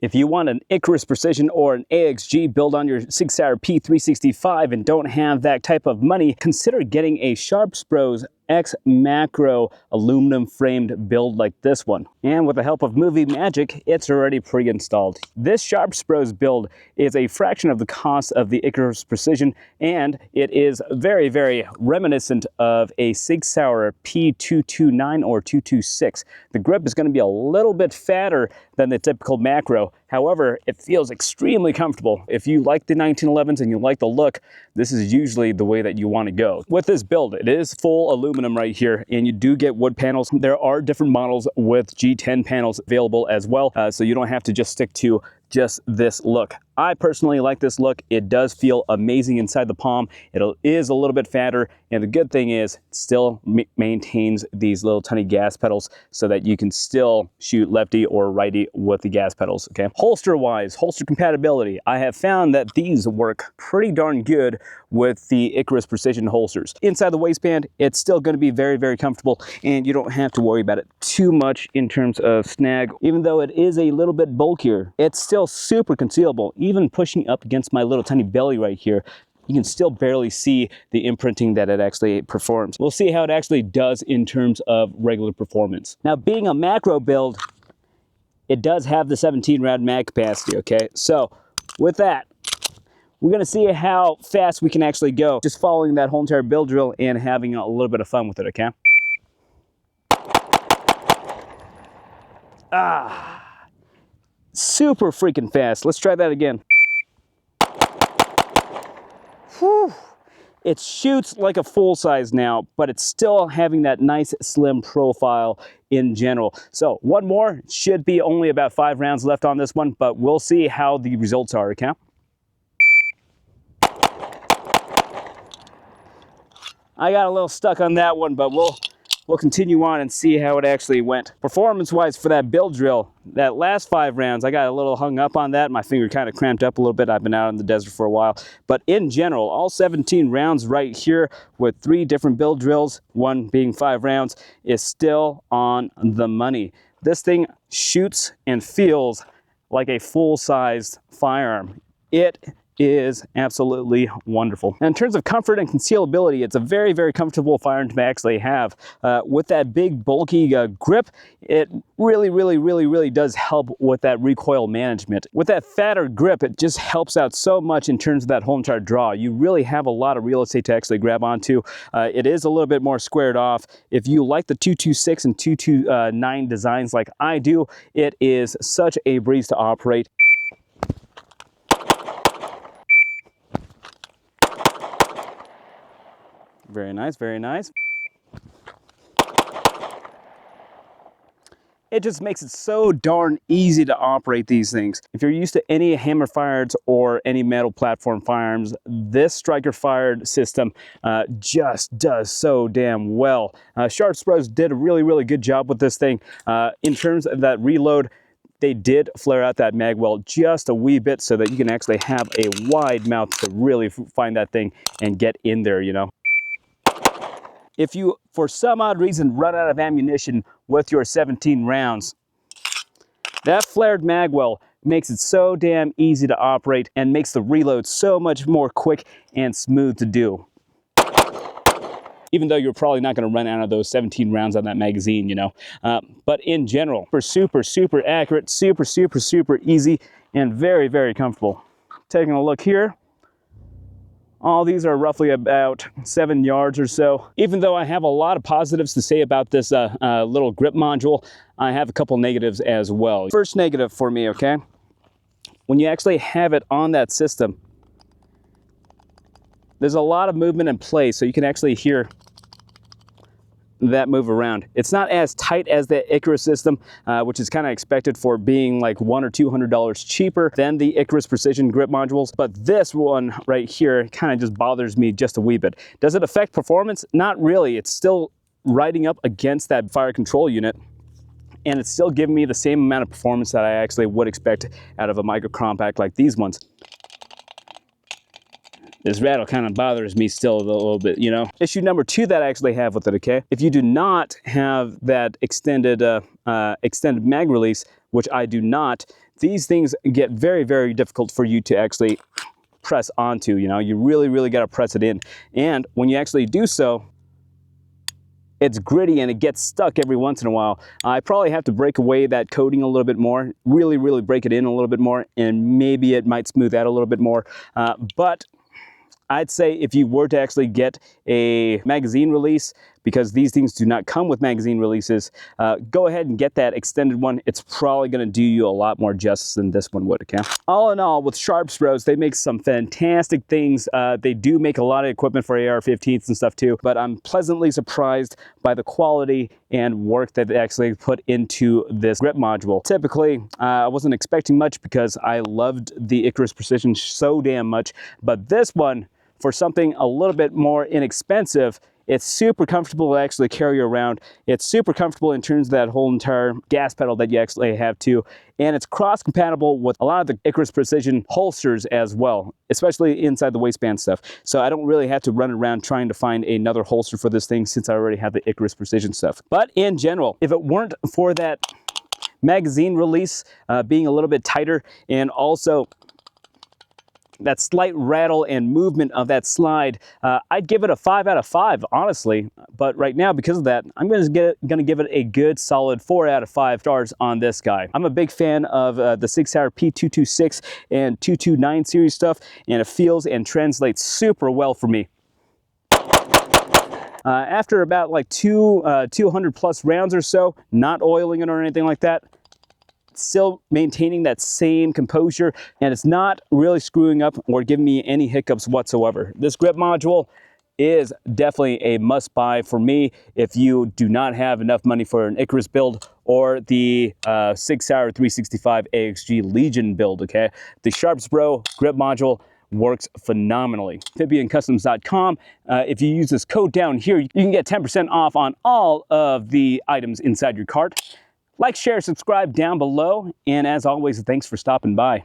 If you want an Icarus Precision or an AXG build on your Sig Sauer P365 and don't have that type of money, consider getting a Sharps Bros Xmacro aluminum framed build like this one. And with the help of movie magic, it's already pre-installed. This Sharps Bros build is a fraction of the cost of the Icarus Precision, and it is very, very reminiscent of a Sig Sauer P229 or 226. The grip is going to be a little bit fatter than the typical macro. However, it feels extremely comfortable. If you like the 1911s and you like the look, this is usually the way that you want to go. With this build, it is full aluminum right here, and you do get wood panels. There are different models with G10 panels available as well, so you don't have to just stick to just this look. I personally like this look. It does feel amazing inside the palm. It is a little bit fatter, and the good thing is it still maintains these little tiny gas pedals so that you can still shoot lefty or righty with the gas pedals, okay? Holster-wise, holster compatibility, I have found that these work pretty darn good with the Icarus Precision holsters. Inside the waistband, it's still going to be very, very comfortable, and you don't have to worry about it too much in terms of snag. Even though it is a little bit bulkier, it's still super concealable. Even pushing up against my little tiny belly right here, you can still barely see the imprinting that it actually performs. We'll see how it actually does in terms of regular performance. Now, being a macro build, it does have the 17 round mag capacity, okay? So with that, we're gonna see how fast we can actually go, just following that whole entire build drill and having a little bit of fun with it, okay? Super freaking fast. Let's try that again. Whew. It shoots like a full size now, but it's still having that nice slim profile in general. So one more, should be only about 5 rounds left on this one, but we'll see how the results are, okay? I got a little stuck on that one, but we'll continue on and see how it actually went. Performance-wise for that build drill, that last 5 rounds, I got a little hung up on that. My finger kind of cramped up a little bit. I've been out in the desert for a while. But in general, all 17 rounds right here with 3 different build drills, one being 5 rounds, is still on the money. This thing shoots and feels like a full-sized firearm. It is absolutely wonderful. And in terms of comfort and concealability, it's a very, very comfortable firearm to actually have. With that big, bulky grip, it really does help with that recoil management. With that fatter grip, it just helps out so much in terms of that whole entire draw. You really have a lot of real estate to actually grab onto. It is a little bit more squared off. If you like the 226 and 229 designs like I do, it is such a breeze to operate. Very nice, very nice. It just makes it so darn easy to operate these things. If you're used to any hammer fired or any metal platform firearms, this striker fired system just does so damn well. Sharps Bros did a really good job with this thing. In terms of that reload, they did flare out that mag well just a wee bit so that you can actually have a wide mouth to really find that thing and get in there, you know. If you, for some odd reason, run out of ammunition with your 17 rounds, that flared magwell makes it so damn easy to operate and makes the reload so much more quick and smooth to do. Even though you're probably not going to run out of those 17 rounds on that magazine, you know. But in general, super accurate, super easy, and very comfortable. Taking a look here. All these are roughly about 7 yards or so. Even though I have a lot of positives to say about this little grip module, I have a couple negatives as well. First negative for me, okay? When you actually have it on that system, there's a lot of movement in play, so you can actually hear that move around. It's not as tight as the Icarus system, which is kind of expected for being like $100 or $200 cheaper than the Icarus Precision grip modules. But this one right here kind of just bothers me just a wee bit. Does it affect performance? Not really. It's still riding up against that fire control unit, and it's still giving me the same amount of performance that I actually would expect out of a micro compact like these ones. This rattle kind of bothers me still a little bit, you know. Issue number 2 that I actually have with it, okay? If you do not have that extended mag release, which I do not, these things get very, very difficult for you to actually press onto. You know, you really got to press it in. And when you actually do so, it's gritty and it gets stuck every once in a while. I probably have to break away that coating a little bit more, really break it in a little bit more, and maybe it might smooth out a little bit more. But I'd say if you were to actually get a magazine release, because these things do not come with magazine releases, go ahead and get that extended one. It's probably going to do you a lot more justice than this one would, okay? All in all, with Sharps Bros, they make some fantastic things. They do make a lot of equipment for AR-15s and stuff too, but I'm pleasantly surprised by the quality and work that they actually put into this grip module. Typically, I wasn't expecting much because I loved the Icarus Precision so damn much, but this one, for something a little bit more inexpensive, it's super comfortable to actually carry around. It's super comfortable in terms of that whole entire gas pedal that you actually have too. And it's cross-compatible with a lot of the Icarus Precision holsters as well, especially inside the waistband stuff. So I don't really have to run around trying to find another holster for this thing since I already have the Icarus Precision stuff. But in general, if it weren't for that magazine release being a little bit tighter, and also that slight rattle and movement of that slide, I'd give it a 5 out of 5, honestly. But right now, because of that, I'm gonna give it a good solid 4 out of 5 stars on this guy. I'm a big fan of the Sig Sauer P226 and 229 series stuff, and it feels and translates super well for me. After about like 200 plus rounds or so, not oiling it or anything like that, still maintaining that same composure, and it's not really screwing up or giving me any hiccups whatsoever. This grip module is definitely a must buy for me if you do not have enough money for an Icarus build or the Sig Sauer 365 AXG Legion build, okay? The Sharps Bro grip module works phenomenally. amphibiancustoms.com. If you use this code down here, you can get 10% off on all of the items inside your cart. Like, share, subscribe down below, and as always, thanks for stopping by.